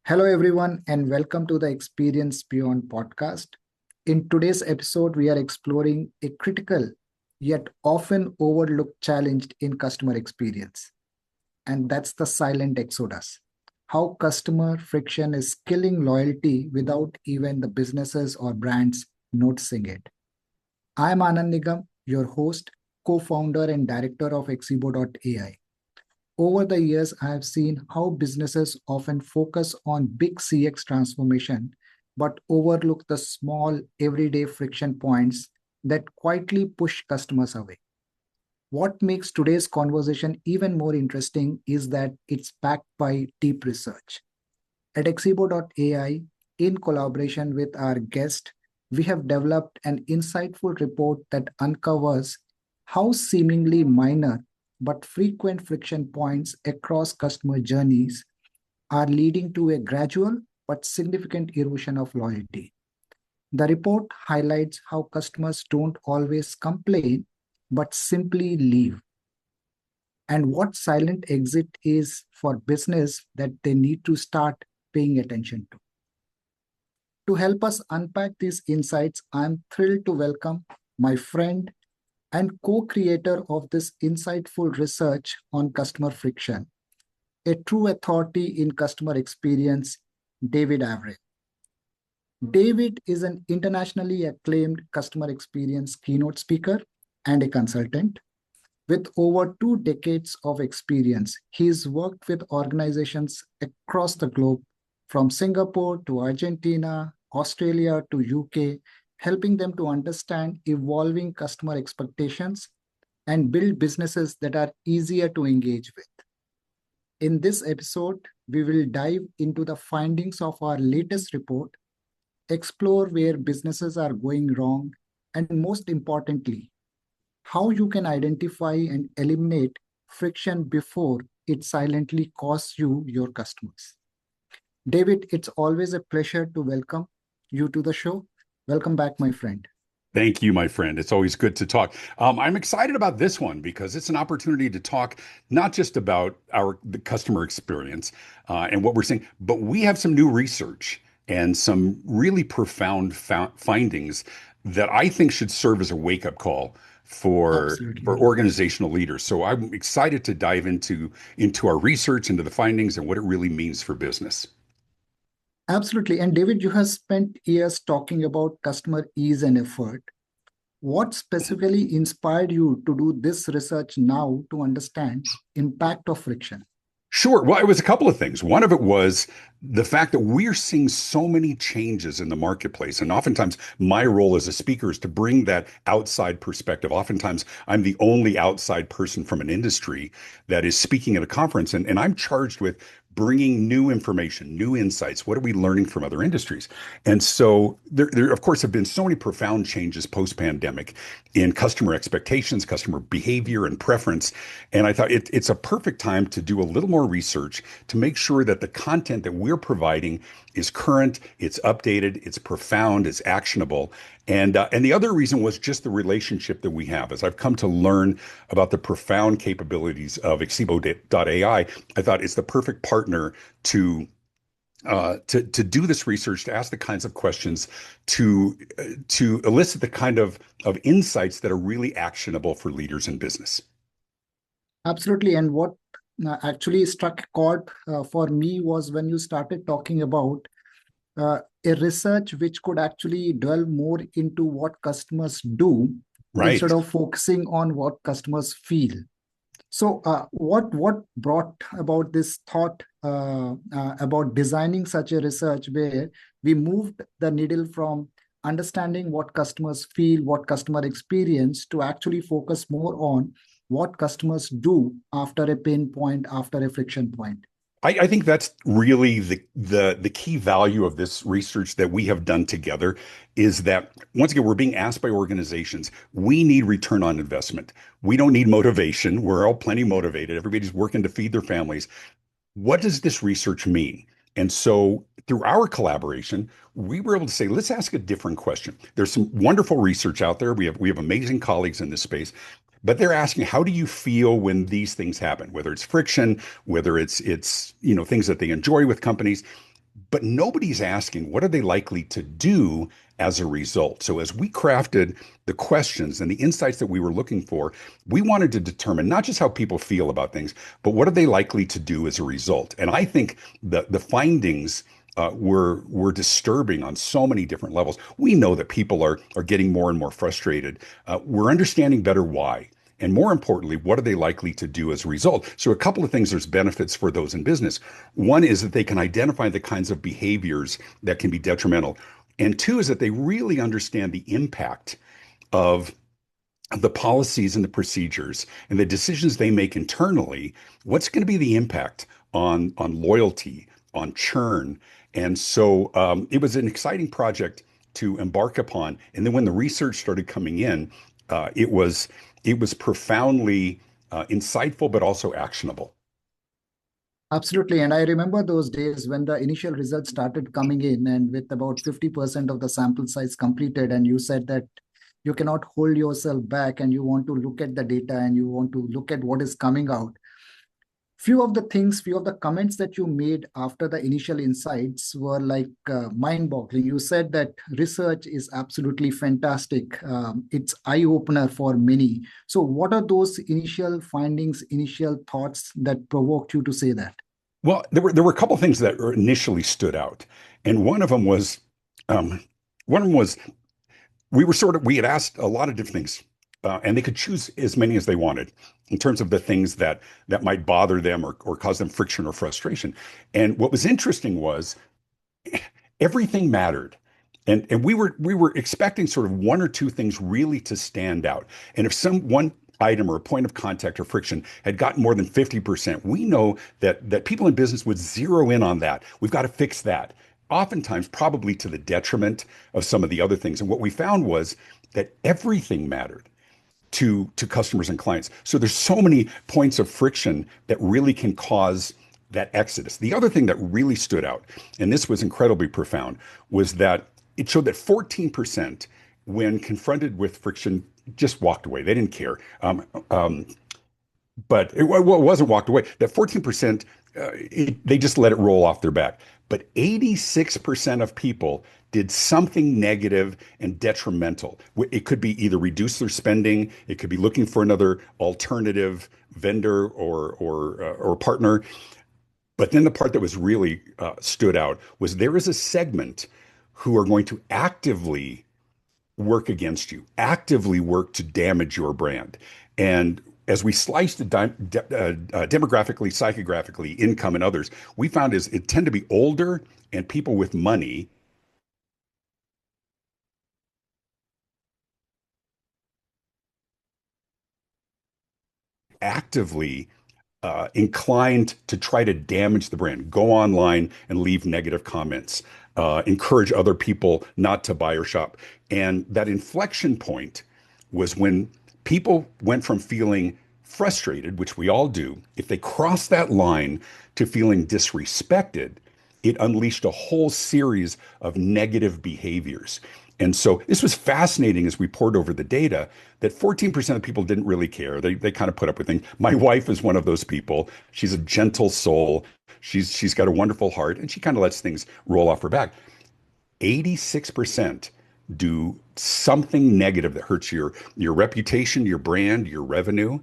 Hello, everyone, and welcome to the Experience Beyond podcast. In today's episode, we are exploring a critical yet often overlooked challenge in customer experience, and that's the silent exodus. How customer friction is killing loyalty without even the businesses or brands noticing it. I'm Anand Nigam, your host, co founder, and director of XEBO.ai. Over the years, I have seen how businesses often focus on big CX transformation, but overlook the small, everyday friction points that quietly push customers away. What makes today's conversation even more interesting is that it's backed by deep research. At XEBO.ai, in collaboration with our guest, we have developed an insightful report that uncovers how seemingly minor but frequent friction points across customer journeys are leading to a gradual but significant erosion of loyalty. The report highlights how customers don't always complain but simply leave, and what silent exit is for business that they need to start paying attention to. To help us unpack these insights, I'm thrilled to welcome my friend and co-creator of this insightful research on customer friction, a true authority in customer experience, David Avrin. David is an internationally acclaimed customer experience keynote speaker and a consultant. With over 2 decades of experience, he's worked with organizations across the globe, from Singapore to Argentina, Australia to UK, helping them to understand evolving customer expectations and build businesses that are easier to engage with. In this episode, we will dive into the findings of our latest report, explore where businesses are going wrong, and most importantly, how you can identify and eliminate friction before it silently costs you your customers. David, it's always a pleasure to welcome you to the show. Welcome back, my friend. Thank you, my friend. It's always good to talk. I'm excited about this one because it's an opportunity to talk not just about the customer experience and what we're seeing, but we have some new research and some really profound findings that I think should serve as a wake-up call for Absolutely. organizational leaders. So I'm excited to dive into our research, into the findings, and what it really means for business. Absolutely. And David, you have spent years talking about customer ease and effort. What specifically inspired you to do this research now to understand impact of friction? Sure. Well, it was a couple of things. One of it was the fact that we're seeing so many changes in the marketplace. And oftentimes, my role as a speaker is to bring that outside perspective. Oftentimes, I'm the only outside person from an industry that is speaking at a conference, and I'm charged with bringing new information, new insights. What are we learning from other industries? And so there of course, have been so many profound changes post-pandemic in customer expectations, customer behavior, and preference. And I thought it's a perfect time to do a little more research to make sure that the content that we're providing is current, it's updated, it's profound, it's actionable. And the other reason was just the relationship that we have. As I've come to learn about the profound capabilities of XEBO.ai, I thought it's the perfect partner to do this research, to ask the kinds of questions, to elicit the kind of insights that are really actionable for leaders in business. Absolutely. And what actually struck a chord for me was when you started talking about a research which could actually delve more into what customers do instead Right. of focusing on what customers feel. So, what brought about this thought about designing such a research where we moved the needle from understanding what customers feel, what customer experience, to actually focus more on what customers do after a pain point, after a friction point? I think that's really the key value of this research that we have done together is that once again, we're being asked by organizations, we need return on investment. We don't need motivation. We're all plenty motivated. Everybody's working to feed their families. What does this research mean? And so through our collaboration, we were able to say, let's ask a different question. There's some wonderful research out there. We have amazing colleagues in this space, but they're asking, how do you feel when these things happen? Whether it's friction, whether it's things that they enjoy with companies. but nobody's asking what are they likely to do as a result. So as we crafted the questions and the insights that we were looking for, we wanted to determine not just how people feel about things, but what are they likely to do as a result. And I think the findings were disturbing on so many different levels. We know that people are getting more and more frustrated. We're understanding better why. And more importantly, what are they likely to do as a result? So, a couple of things, there's benefits for those in business. One is that they can identify the kinds of behaviors that can be detrimental. And two is that they really understand the impact of the policies and the procedures and the decisions they make internally. What's going to be the impact on loyalty, on churn? And so it was an exciting project to embark upon. And then when the research started coming in, it was profoundly insightful, but also actionable. Absolutely. And I remember those days when the initial results started coming in, and with about 50% of the sample size completed, and you said that you cannot hold yourself back and you want to look at the data and you want to look at what is coming out. Few of the comments that you made after the initial insights were like mind-boggling. You said that research is absolutely fantastic. It's eye-opener for many. So what are those initial findings, initial thoughts that provoked you to say that? Well, there were a couple of things that initially stood out, and um, one of them was we had asked a lot of different things, and they could choose as many as they wanted in terms of the things that might bother them or cause them friction or frustration. And what was interesting was everything mattered. And we were expecting sort of one or two things really to stand out. And if some one item or a point of contact or friction had gotten more than 50%, we know that people in business would zero in on that. We've got to fix that. Oftentimes, probably to the detriment of some of the other things. And what we found was that everything mattered to customers and clients. So there's so many points of friction that really can cause that exodus. The other thing that really stood out, and this was incredibly profound, was that it showed that 14%, when confronted with friction, just walked away. They didn't care. But it wasn't walked away. That 14%, they just let it roll off their back. But 86% of people did something negative and detrimental. It could be either reduce their spending, it could be looking for another alternative vendor or partner. But then the part that was really stood out was there is a segment who are going to actively work against you, actively work to damage your brand. And as we sliced it demographically, psychographically, income, and others, we found is it tend to be older and people with money actively inclined to try to damage the brand, go online and leave negative comments, encourage other people not to buy or shop. And that inflection point was when people went from feeling frustrated, which we all do, if they cross that line, to feeling disrespected, it unleashed a whole series of negative behaviors. And so this was fascinating as we poured over the data that 14% of people didn't really care. They kind of put up with things. My wife is one of those people. She's a gentle soul. She's got a wonderful heart and she kind of lets things roll off her back. 86% do something negative that hurts your reputation, your brand, your revenue.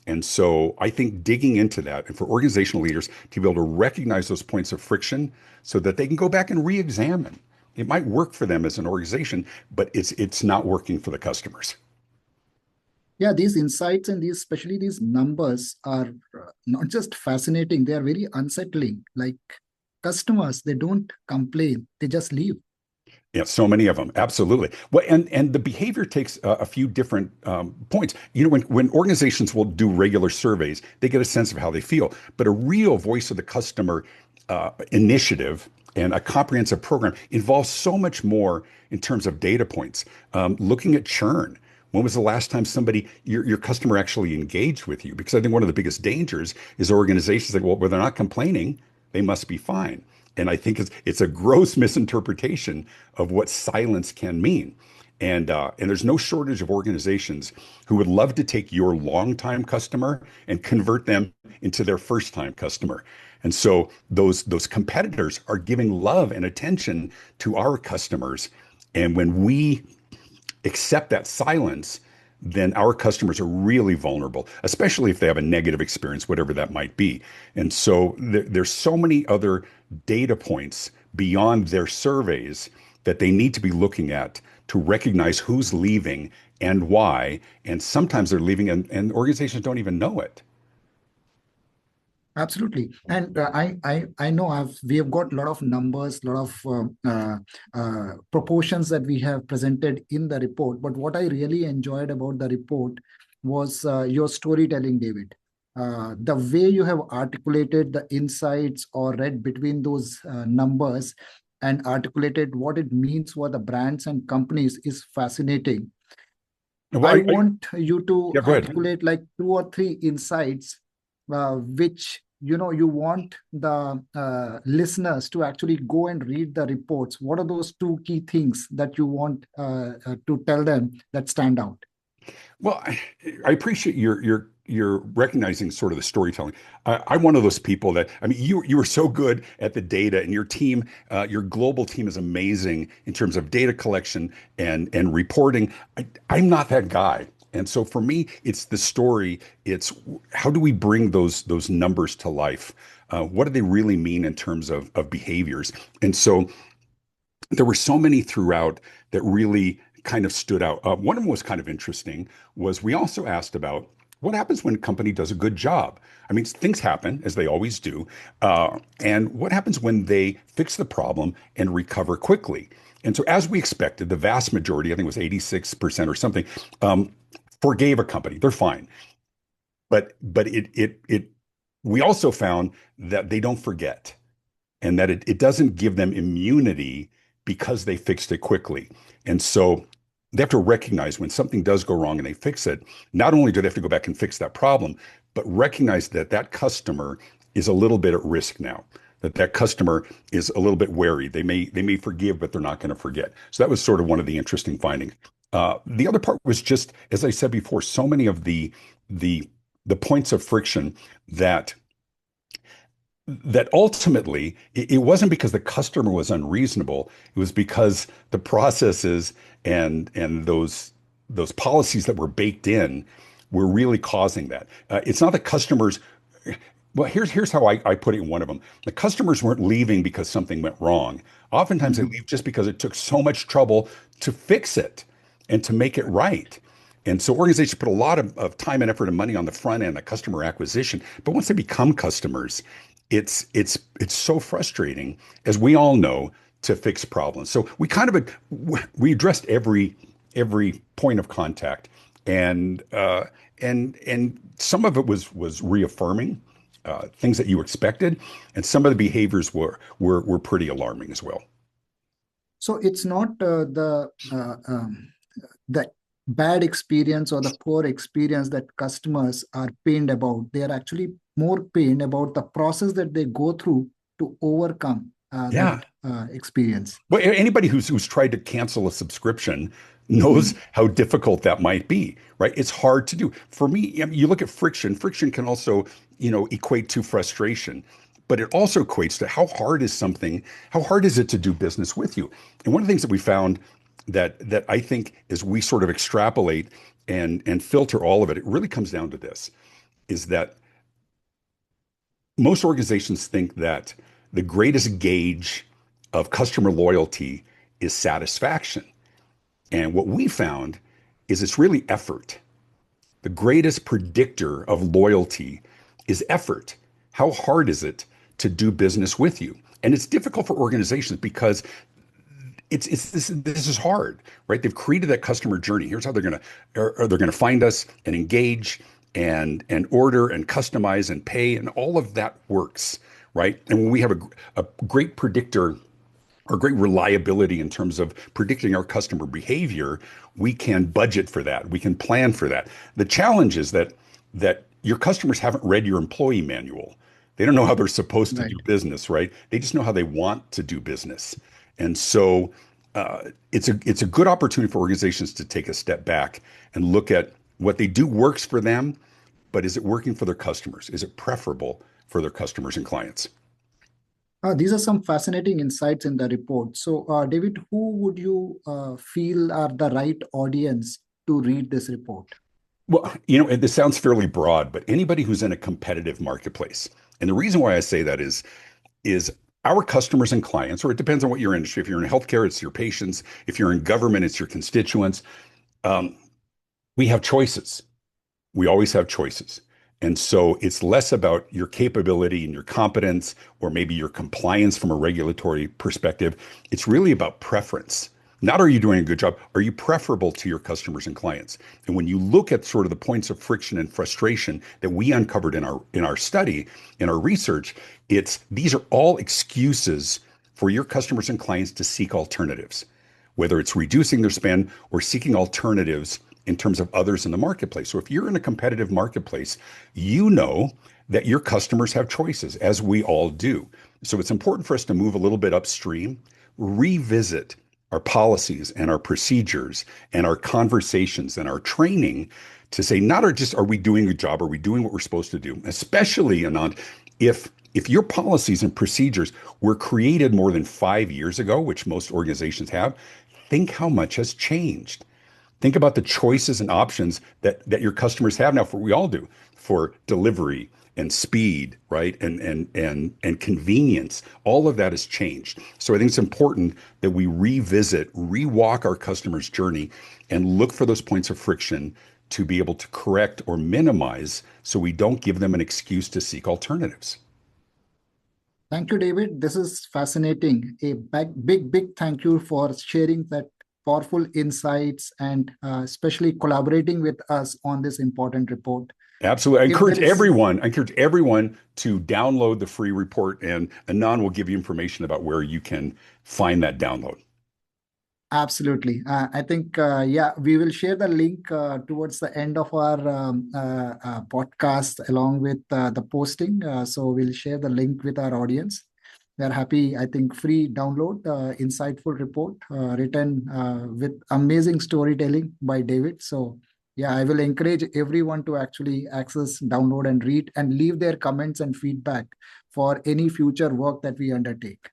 And so I think digging into that and for organizational leaders to be able to recognize those points of friction so that they can go back and re-examine. It might work for them as an organization, but it's not working for the customers. Yeah, these insights and especially these numbers are not just fascinating, they are very unsettling. Like customers, they don't complain, they just leave. Yeah, so many of them, absolutely. Well, and the behavior takes a few different points. You know, when organizations will do regular surveys, they get a sense of how they feel. But a real voice of the customer initiative and a comprehensive program involves so much more in terms of data points. Looking at churn. When was the last time your customer actually engaged with you? Because I think one of the biggest dangers is organizations that, well, where they're not complaining, they must be fine. And I think it's a gross misinterpretation of what silence can mean. And there's no shortage of organizations who would love to take your longtime customer and convert them into their first time customer. And so those competitors are giving love and attention to our customers. And when we accept that silence, then our customers are really vulnerable, especially if they have a negative experience, whatever that might be. And so there's so many other data points beyond their surveys that they need to be looking at to recognize who's leaving and why. And sometimes they're leaving and organizations don't even know it. Absolutely, and I know we have got a lot of numbers, a lot of proportions that we have presented in the report. But what I really enjoyed about the report was your storytelling, David. The way you have articulated the insights or read between those numbers and articulated what it means for the brands and companies is fascinating. Well, I want you to yeah, go ahead. articulate like two or three insights, which you want the listeners to actually go and read the reports. What are those two key things that you want to tell them that stand out? Well, I appreciate your recognizing sort of the storytelling. I'm one of those people that I mean, you were so good at the data, and your team, your global team is amazing in terms of data collection and reporting. I'm not that guy. And so for me, it's the story. It's how do we bring those numbers to life? What do they really mean in terms of behaviors? And so there were so many throughout that really kind of stood out. One of them was kind of interesting was we also asked about what happens when a company does a good job. I mean, things happen as they always do. And what happens when they fix the problem and recover quickly? And so as we expected, the vast majority, I think it was 86% or something, forgave a company. They're fine. But we also found that they don't forget and that it doesn't give them immunity because they fixed it quickly. And so they have to recognize when something does go wrong and they fix it, not only do they have to go back and fix that problem, but recognize that that customer is a little bit at risk now, that that customer is a little bit wary. They may forgive, but they're not going to forget. So that was sort of one of the interesting findings. The other part was just, as I said before, so many of the the points of friction that that ultimately it wasn't because the customer was unreasonable. It was because the processes and those policies that were baked in were really causing that. It's not the customers. Well, here's how I put it in one of them. The customers weren't leaving because something went wrong. Oftentimes they Mhm. leave just because it took so much trouble to fix it and to make it right. And so organizations put a lot of time and effort and money on the front end, the customer acquisition. But once they become customers, it's so frustrating, as we all know, to fix problems. So we addressed every point of contact, and and some of it was reaffirming things that you expected, and some of the behaviors were pretty alarming as well. So it's not the bad experience or the poor experience that customers are pained about. They are actually more pained about the process that they go through to overcome that Yeah. experience. Well, anybody who's tried to cancel a subscription knows Mhm. how difficult that might be, right? It's hard to do. For me, I mean, you look at friction. Friction can also, equate to frustration, but it also equates to how hard is it to do business with you? And one of the things that we found that I think as we sort of extrapolate and filter all of it, it really comes down to this, is that most organizations think that the greatest gauge of customer loyalty is satisfaction. And what we found is it's really effort. The greatest predictor of loyalty is effort. How hard is it to do business with you? And it's difficult for organizations because it's this is hard, right? They've created that customer journey. Here's how they're gonna find us and engage and order and customize and pay, and all of that works, right? And when we have a great predictor or great reliability in terms of predicting our customer behavior, we can budget for that. We can plan for that. The challenge is that your customers haven't read your employee manual. They don't know how they're supposed to do Right. business, right? They just know how they want to do business. And so it's a good opportunity for organizations to take a step back and look at what they do works for them, but is it working for their customers? Is it preferable for their customers and clients? These are some fascinating insights in the report. So, David, who would you feel are the right audience to read this report? Well, this sounds fairly broad, but anybody who's in a competitive marketplace. And the reason why I say that is our customers and clients, or it depends on what your industry. If you're in healthcare, it's your patients. If you're in government, it's your constituents. Um, we have choices. We always have choices. And so it's less about your capability and your competence, or maybe your compliance from a regulatory perspective. It's really about preference. Not are you doing a good job? Are you preferable to your customers and clients? And when you look at sort of the points of friction and frustration that we uncovered in our study, in our research, it's these are all excuses for your customers and clients to seek alternatives, whether it's reducing their spend or seeking alternatives in terms of others in the marketplace. So if you're in a competitive marketplace, you know that your customers have choices, as we all do. So it's important for us to move a little bit upstream, revisit our policies and our procedures and our conversations and our training to say, not just are we doing a job, are we doing what we're supposed to do? Especially, Anand, if your policies and procedures were created more than 5 years ago, which most organizations have, think how much has changed. Think about the choices and options that your customers have now, for we all do, for delivery and speed, right? And convenience. All of that has changed. So I think it's important that we revisit, rewalk our customers' journey and look for those points of friction to be able to correct or minimize so we don't give them an excuse to seek alternatives. Thank you, David. This is fascinating. A big thank you for sharing that powerful insights and especially collaborating with us on this important report. Absolutely. If there is I encourage everyone to download the free report, and Anand will give you information about where you can find that download. Absolutely. I think, yeah, we will share the link towards the end of our podcast along with the posting. So we'll share the link with our audience. They're happy, I think, free download, insightful report written with amazing storytelling by David. So, yeah, I will encourage everyone to actually access, download, and read and leave their comments and feedback for any future work that we undertake.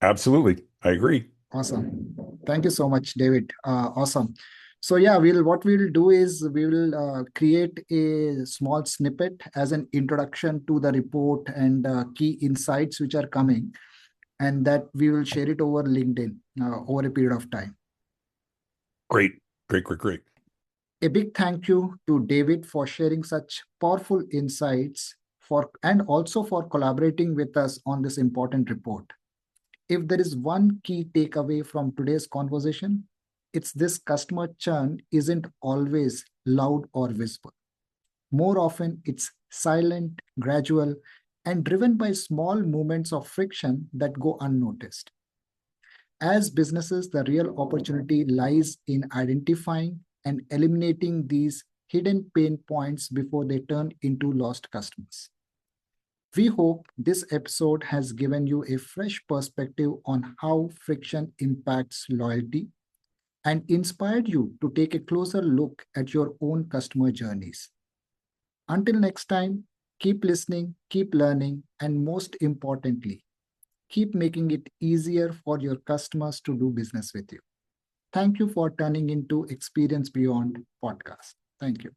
Absolutely. I agree. Awesome. Thank you so much, David. Awesome. So yeah, what we'll do is we will create a small snippet as an introduction to the report and key insights which are coming, and that we will share it over LinkedIn over a period of time. Great. Great. A big thank you to David for sharing such powerful insights and also for collaborating with us on this important report. If there is one key takeaway from today's conversation, it's this: customer churn isn't always loud or visible. More often, it's silent, gradual, and driven by small moments of friction that go unnoticed. As businesses, the real opportunity lies in identifying and eliminating these hidden pain points before they turn into lost customers. We hope this episode has given you a fresh perspective on how friction impacts loyalty and inspired you to take a closer look at your own customer journeys. Until next time, keep listening, keep learning, and most importantly, keep making it easier for your customers to do business with you. Thank you for turning into Experience Beyond podcast. Thank you.